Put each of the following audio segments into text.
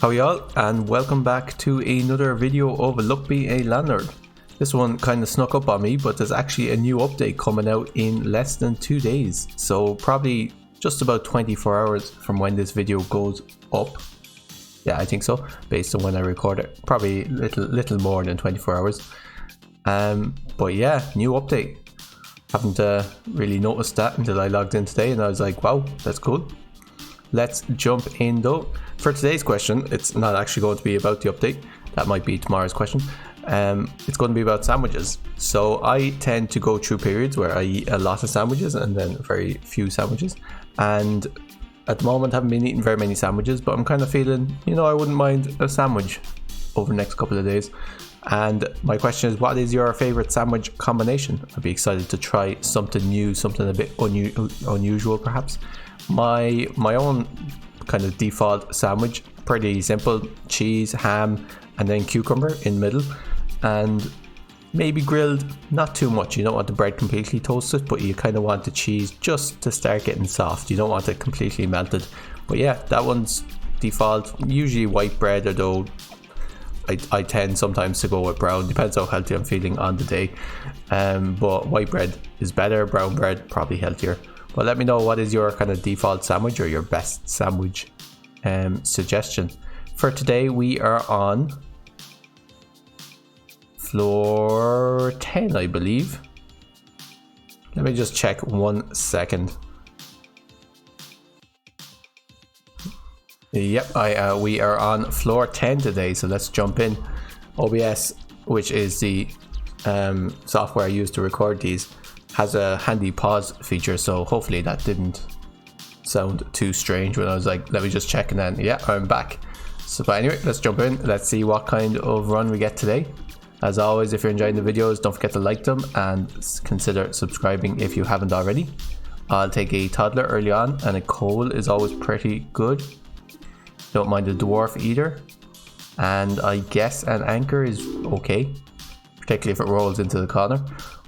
How are y'all, and welcome back to another video of Luck Be a Landlord. This one kind of snuck up on me, but there's actually a new update coming out in less than 2 days, so probably just about 24 hours from when this video goes up. Yeah, I think so, based on when I record it. Probably little more than 24 hours. But yeah, new update. Haven't really noticed that until I logged in today, and I was like, wow, that's cool. Let's jump in though. For today's question, it's not actually going to be about the update. That might be tomorrow's question. It's going to be about sandwiches. So I tend to go through periods where I eat a lot of sandwiches and then very few sandwiches. And at the moment I haven't been eating very many sandwiches, but I'm kind of feeling, I wouldn't mind a sandwich over the next couple of days. And my question is, what is your favorite sandwich combination? I'd be excited to try something new, something a bit unusual perhaps. My own kind of default sandwich, pretty simple: cheese, ham, and then cucumber in the middle, and maybe grilled, not too much. You don't want the bread completely toasted, but you kind of want the cheese just to start getting soft. You don't want it completely melted. But yeah, that one's default. Usually white bread, although I tend sometimes to go with brown, depends how healthy I'm feeling on the day. But white bread is better, brown bread probably healthier. But let me know, what is your kind of default sandwich or your best sandwich suggestion. For today we are on floor 10, I believe. Let me just check 1 second. Yep, we are on floor 10 today, so let's jump in. OBS, which is the software I use to record these, has a handy pause feature, so hopefully that didn't sound too strange when I was like, let me just check, and then yeah, I'm back. So but anyway, let's jump in. Let's see what kind of run we get today. As always, if you're enjoying the videos, don't forget to like them and consider subscribing if you haven't already. I'll take a toddler early on, and a coal is always pretty good. Don't mind a dwarf either, and I guess an anchor is okay, particularly if it rolls into the corner.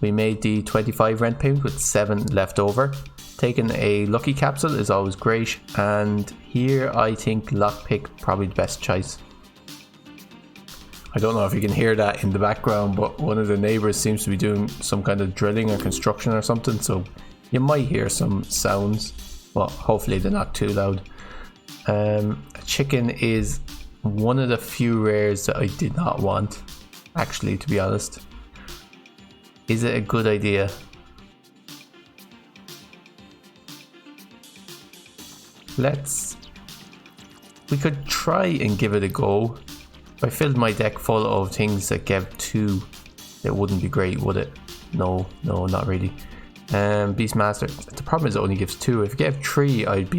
We made the 25 rent payment with 7 left over. Taking a lucky capsule is always great, and here I think lockpick probably the best choice. I don't know if you can hear that in the background, but one of the neighbors seems to be doing some kind of drilling or construction or something, so you might hear some sounds, but hopefully they're not too loud. A chicken is one of the few rares that I did not want, actually, to be honest. Is it a good idea? We could try and give it a go. If I filled my deck full of things that gave 2, it wouldn't be great, would it? No, not really. Beastmaster, the problem is it only gives 2. If it gave 3, I'd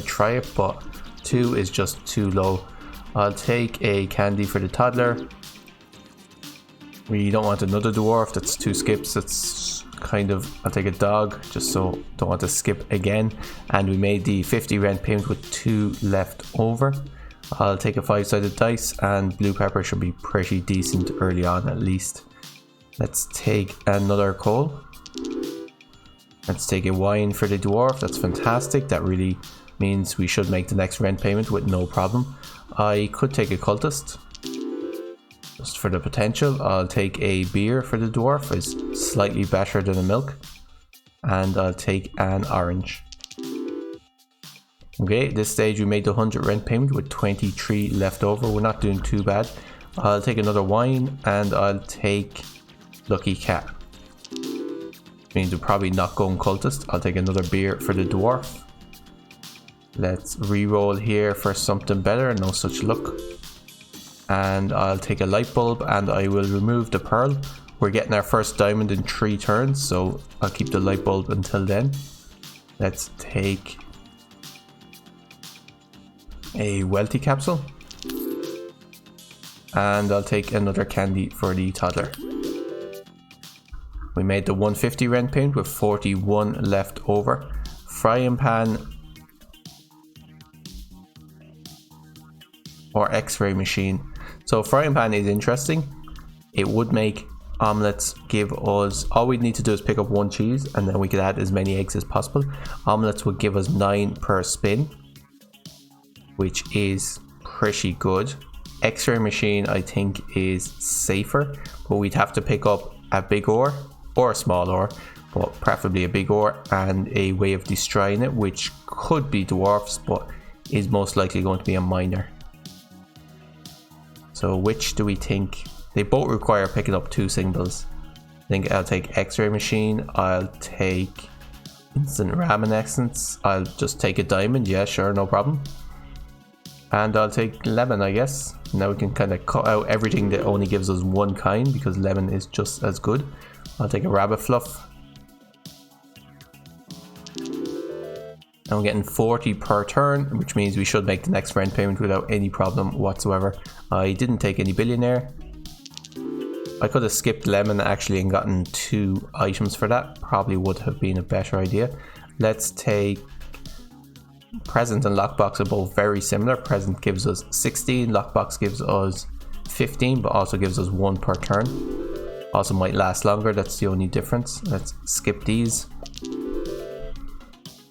try it, but 2 is just too low. I'll take a candy for the toddler. We don't want another dwarf, that's 2 skips. That's kind of, I'll take a dog, just so don't want to skip again. And we made the 50 rent payment with 2 left over. I'll take a 5-sided dice, and blue pepper should be pretty decent early on at least. Let's take another coal. Let's take a wine for the dwarf, that's fantastic. That really means we should make the next rent payment with no problem. I could take a cultist, just for the potential. I'll take a beer for the dwarf, it's slightly better than a milk. And I'll take an orange. Okay, at this stage we made the 100 rent payment with 23 left over. We're not doing too bad. I'll take another wine, and I'll take lucky cat. Means we're probably not going cultist. I'll take another beer for the dwarf. Let's re-roll here for something better, no such luck. And I'll take a light bulb, and I will remove the pearl. We're getting our first diamond in 3 turns, so I'll keep the light bulb until then. Let's take a wealthy capsule, and I'll take another candy for the toddler. We made the 150 rent payment with 41 left over. Frying pan or x-ray machine. So frying pan is interesting. It would make omelets, give us, all we need to do is pick up 1 cheese, and then we could add as many eggs as possible. Omelets would give us 9 per spin, which is pretty good. X-ray machine I think is safer, but we'd have to pick up a big ore or a small ore, but preferably a big ore, and a way of destroying it, which could be dwarfs, but is most likely going to be a miner. So which do we think? They both require picking up 2 symbols. I think I'll take X-ray machine. I'll take instant ramen essence. I'll just take a diamond. Yeah, sure, no problem. And I'll take lemon, I guess. Now we can kind of cut out everything that only gives us 1 kind, because lemon is just as good. I'll take a rabbit fluff. And we're getting 40 per turn, which means we should make the next rent payment without any problem whatsoever. I didn't take any billionaire. I could have skipped lemon actually and gotten 2 items for that. Probably would have been a better idea. Let's take present and lockbox are both very similar. Present gives us 16, lockbox gives us 15, but also gives us 1 per turn. Also might last longer, that's the only difference. Let's skip these.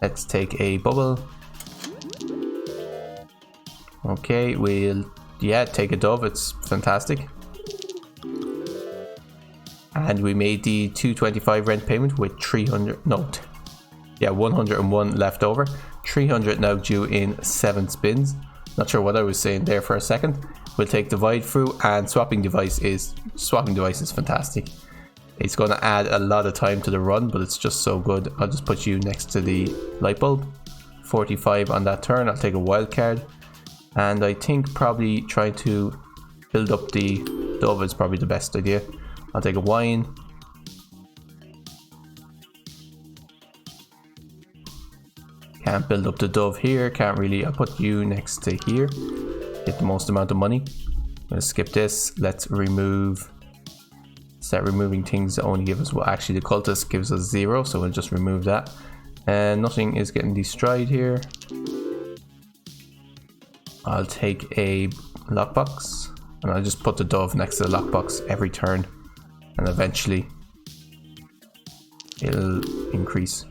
Let's take a bubble. Okay, we'll take a dove, it's fantastic. And we made the 225 rent payment with 101 left over. 300 now due in 7 spins. Not sure what I was saying there for a second. We'll take divide through, and swapping device is fantastic. It's going to add a lot of time to the run, but it's just so good. I'll just put you next to the light bulb. 45 on that turn. I'll take a wild card, and I think probably trying to build up the dove is probably the best idea. I'll take a wine. Can't build up the dove here, can't really. I'll put you next to here, get the most amount of money. I'm gonna skip this. Let's start removing things that only give us, well actually the cultist gives us 0, so we'll just remove that. And nothing is getting destroyed here. I'll take a lockbox, and I'll just put the dove next to the lockbox every turn, and eventually it'll increase.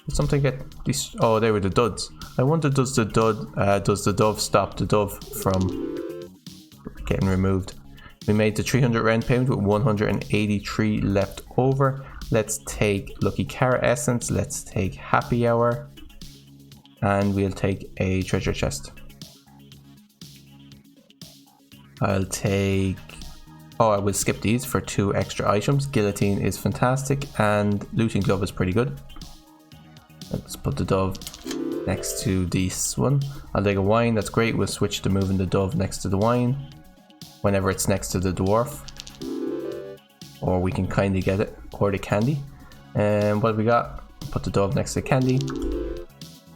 Did something get this? Oh, they were the duds. I wonder, does the dove stop the dove from getting removed? We made the 300 rent payment with 183 left over. Let's take Lucky Carrot Essence. Let's take Happy Hour, and we'll take a treasure chest. I'll take. Oh, I will skip these for 2 extra items. Guillotine is fantastic, and Looting Glove is pretty good. Let's put the dove next to this one. I'll take a wine, that's great. We'll switch to moving the dove next to the wine whenever it's next to the dwarf. Or we can kindly get it, or the candy. And what have we got? Put the dove next to the candy.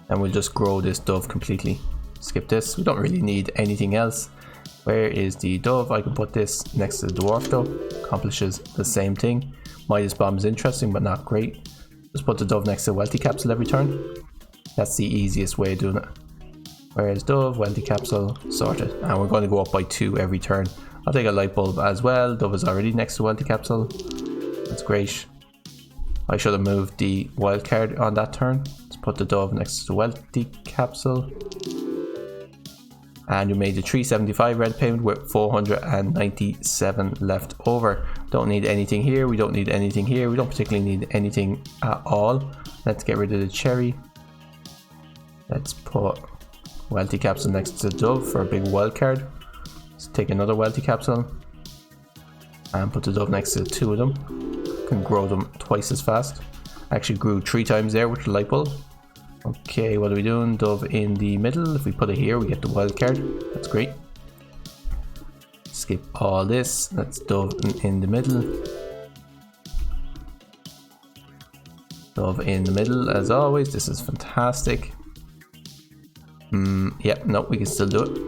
And we'll just grow this dove completely. Skip this, we don't really need anything else. Where is the dove? I can put this next to the dwarf though. Accomplishes the same thing. Midas Bomb is interesting, but not great. Just put the dove next to the wealthy capsule every turn. That's the easiest way of doing it. Whereas dove, wealthy capsule, sorted. And we're going to go up by 2 every turn. I'll take a light bulb as well. Dove is already next to wealthy capsule. That's great. I should have moved the wild card on that turn. Let's put the dove next to the wealthy capsule. And we made the 375 rent payment with 497 left over. Don't need anything here, we don't need anything here, we don't particularly need anything at all. Let's get rid of the cherry. Let's put wealthy capsule next to the dove for a big wild card. Let's take another wealthy capsule and put the dove next to the 2 of them. Can grow them twice as fast. Actually grew 3 times there with the light bulb. Okay, what are we doing? Dove in the middle. If we put it here, we get the wild card. That's great. Skip all this. Let's dove in the middle. Dove in the middle as always. This is fantastic. Yep, no, we can still do it.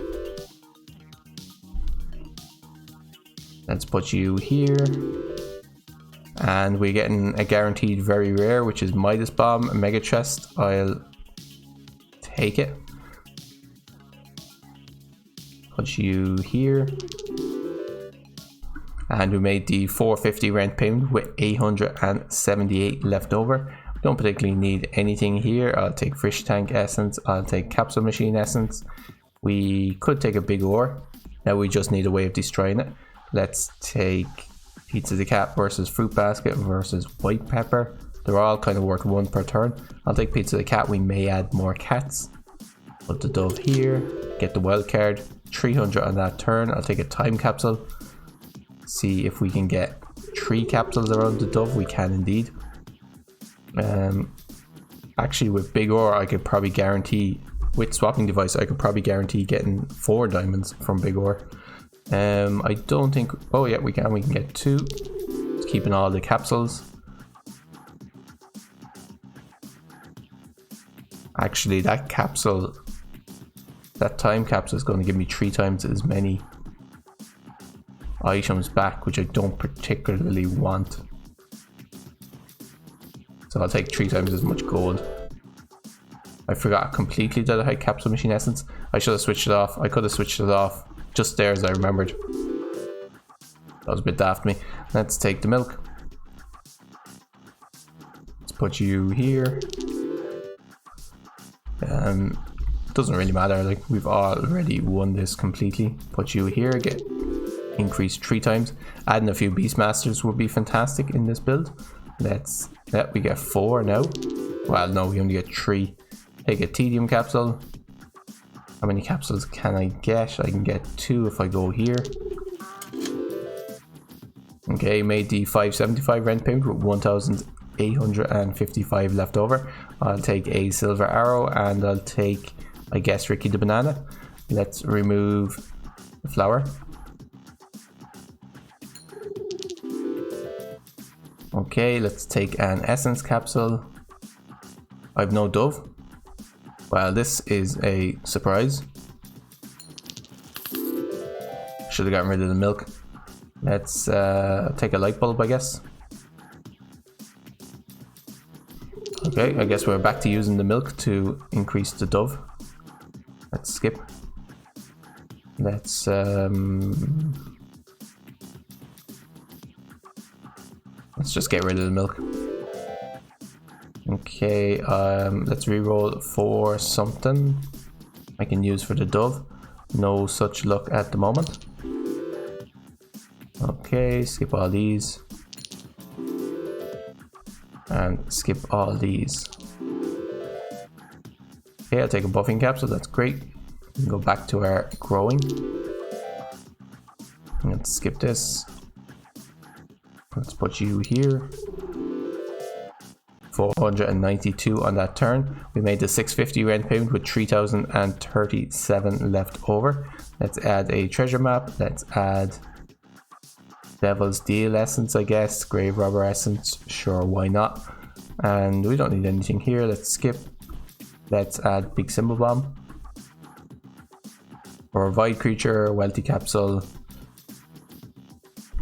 Let's put you here. And we're getting a guaranteed very rare, which is Midas Bomb, a mega chest. I'll take it. Put you here. And we made the 450 rent payment with 878 left over. We don't particularly need anything here. I'll take fish tank essence. I'll take capsule machine essence. We could take a big ore. Now we just need a way of destroying it. Let's take Pizza the Cat versus Fruit Basket versus White Pepper. They're all kind of worth 1 per turn. I'll take Pizza the Cat. We may add more cats. Put the dove here. Get the wild card. 300 on that turn. I'll take a time capsule. See if we can get 3 capsules around the dove. We can indeed. Actually, with Big Ore, I could probably guarantee, with Swapping Device, I could probably guarantee getting 4 diamonds from Big Ore. I don't think, oh yeah, we can get 2. Just keeping all the capsules. Actually, that capsule, that time capsule is going to give me 3 times as many items back, which I don't particularly want. So I'll take 3 times as much gold. I forgot completely that I had capsule machine essence. I should have switched it off. I could have switched it off just there as I remembered. That was a bit daft of me. Let's take the milk. Let's put you here. Doesn't really matter, like we've already won this completely. Put you here, get increased 3 times. Adding a few Beastmasters would be fantastic in this build. We get 4 now. Well, no, we only get 3. Take a Tedium capsule. How many capsules can I get? I can get 2 if I go here. Okay, made the 575 rent payment with 1,855 left over. I'll take a silver arrow and I'll take, I guess, Ricky the banana. Let's remove the flower. Okay, let's take an essence capsule. I've no dove. Well, this is a surprise. Should have gotten rid of the milk. Let's take a light bulb, I guess. Okay, I guess we're back to using the milk to increase the dove. Let's skip. Let's just get rid of the milk. Okay, let's reroll for something I can use for the dove. No such luck at the moment. Okay, skip all these. And skip all these. Okay, I'll take a buffing capsule, that's great. We can go back to our growing. Let's skip this. Let's put you here. 492 on that turn. We made the 650 rent payment with 3,037 left over. Let's add a treasure map. Let's add Devil's Deal essence, I guess. Grave Robber essence. Sure, why not? And we don't need anything here. Let's skip. Let's add Big Symbol Bomb. For a Void Creature, Wealthy Capsule.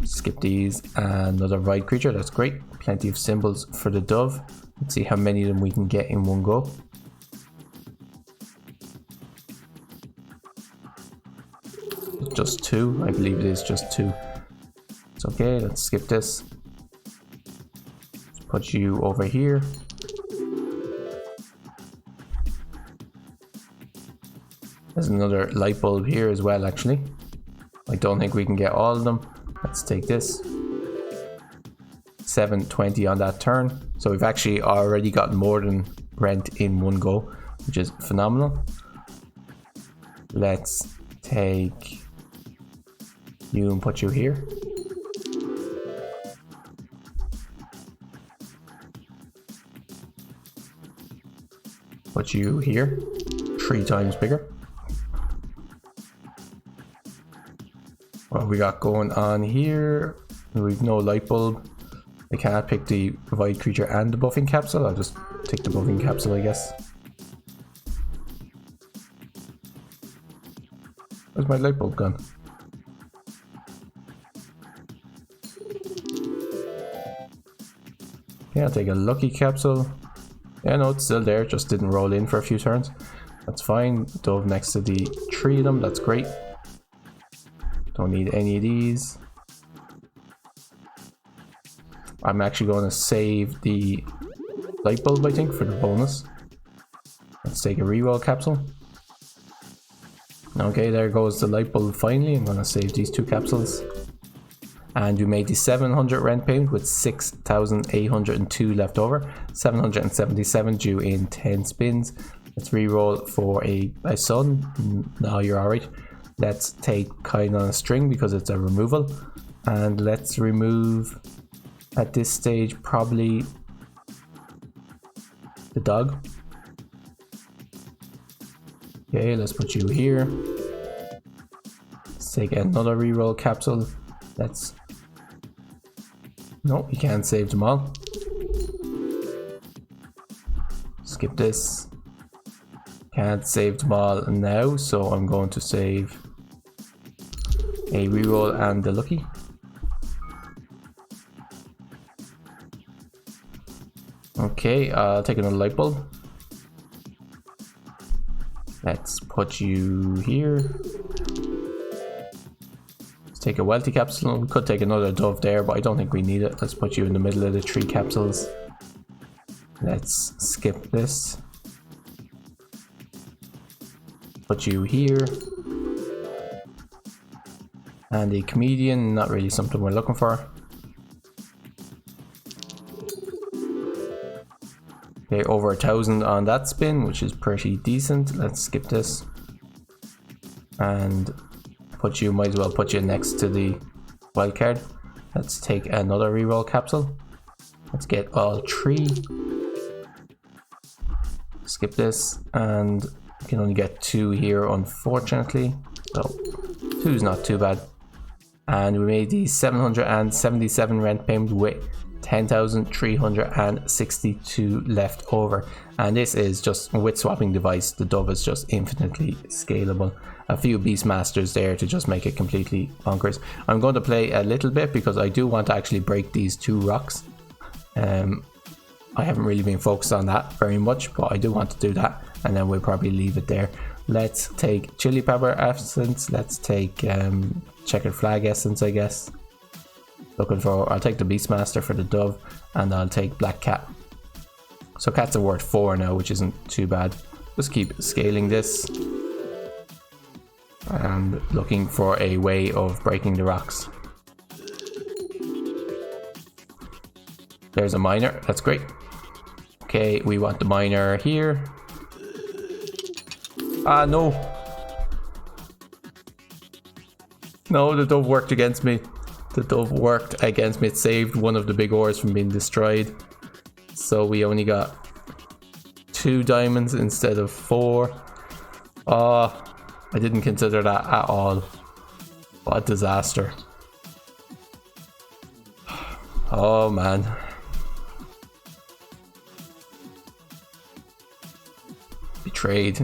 Skip these. And another Void Creature. That's great. Plenty of symbols for the dove. Let's see how many of them we can get in one go. Just 2. I believe it is just 2. It's okay. Let's skip this. Let's put you over here. There's another light bulb here as well, actually. I don't think we can get all of them. Let's take this. 720 on that turn. So we've actually already gotten more than rent in one go, which is phenomenal. Let's take you and put you here. Put you here. 3 times bigger. What we got going on here? We've no light bulb. I can't pick the Void Creature and the buffing capsule. I'll just take the buffing capsule, I guess. Where's my light bulb gone? Yeah, I'll take a lucky capsule. Yeah, no, it's still there. Just didn't roll in for a few turns. That's fine. Dove next to the 3 of them. That's great. Don't need any of these. I'm actually going to save the light bulb, I think, for the bonus. Let's take a reroll capsule. Okay, there goes the light bulb finally. I'm gonna save these 2 capsules. And we made the 700 rent payment with 6,802 left over. 777 due in 10 spins. Let's re-roll for a sun. No, you're alright. Let's take kind on a string because it's a removal. And let's remove, at this stage, probably the dog. Okay, let's put you here. Let's take another reroll capsule. Let's... No, you can't save them all. Skip this. Can't save them all now, so I'm going to save a reroll and the lucky. Okay, I'll take another light bulb. Let's put you here. Let's take a wealthy capsule. We could take another dove there, but I don't think we need it. Let's put you in the middle of the 3 capsules. Let's skip this. Put you here. And a comedian, not really something we're looking for. Okay, over 1,000 on that spin, which is pretty decent. Let's skip this. And put you, might as well put you next to the wild card. Let's take another reroll capsule. Let's get all 3. Skip this, and you can only get 2 here, unfortunately. So 2 is not too bad. And we made the 777 rent payment with 10,362 left over, and this is just with swapping device. The dove is just infinitely scalable. A few Beastmasters there to just make it completely bonkers. I'm going to play a little bit because I do want to actually break these 2 rocks. I haven't really been focused on that very much, but I do want to do that, and then we'll probably leave it there. Let's take chili pepper essence. Let's take checkered flag essence, I guess. Looking for, I'll take the Beastmaster for the dove, and I'll take black cat. So cats are worth 4 now, which isn't too bad. Just keep scaling this and looking for a way of breaking the rocks. There's a miner, that's great. Okay, we want the miner here. Ah, no. No, the dove worked against me. The dove worked against me. It saved one of the big ores from being destroyed. So we only got 2 diamonds instead of 4. Oh, I didn't consider that at all. What a disaster. Oh man. Betrayed.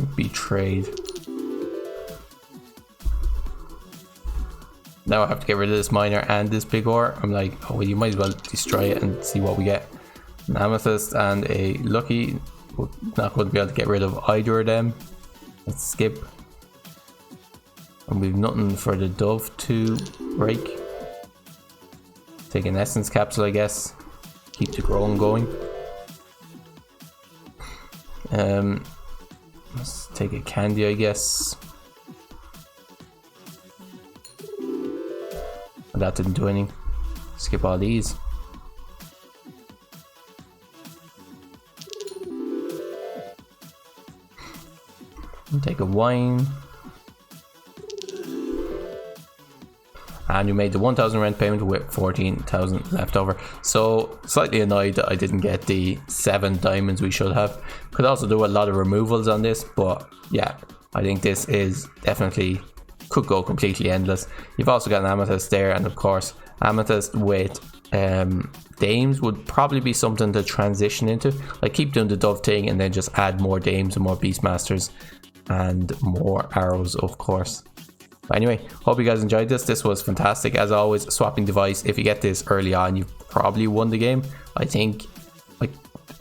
Now I have to get rid of this miner and this big ore. I'm like, oh well, you might as well destroy it and see what we get. An amethyst and a lucky. We're not going to be able to get rid of either of them. Let's skip. And we've nothing for the dove to break. Take an essence capsule, I guess. Keep the growing going. Let's take a candy, I guess. That didn't do anything. Skip all these. And take a wine. And you made the 1,000 rent payment with 14,000 left over. So slightly annoyed that I didn't get the 7 diamonds we should have. Could also do a lot of removals on this, but yeah, I think this is definitely could go completely endless. You've also got an amethyst there, and of course amethyst with dames would probably be something to transition into. Like keep doing the dove thing and then just add more dames and more beastmasters and more arrows, of course. But anyway, hope you guys enjoyed this. This was fantastic. As always, swapping device. If you get this early on, you've probably won the game. I think, I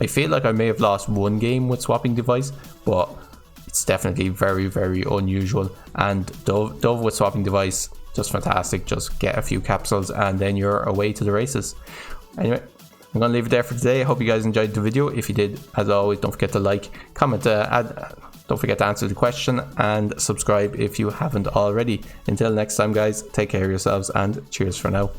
feel like I may have lost 1 game with swapping device, but it's definitely very, very unusual. And dove with swapping device, just fantastic. Just get a few capsules and then you're away to the races. Anyway, I'm going to leave it there for today. I hope you guys enjoyed the video. If you did, as always, don't forget to like, comment, Don't forget to answer the question and subscribe if you haven't already. Until next time guys, take care of yourselves and cheers for now.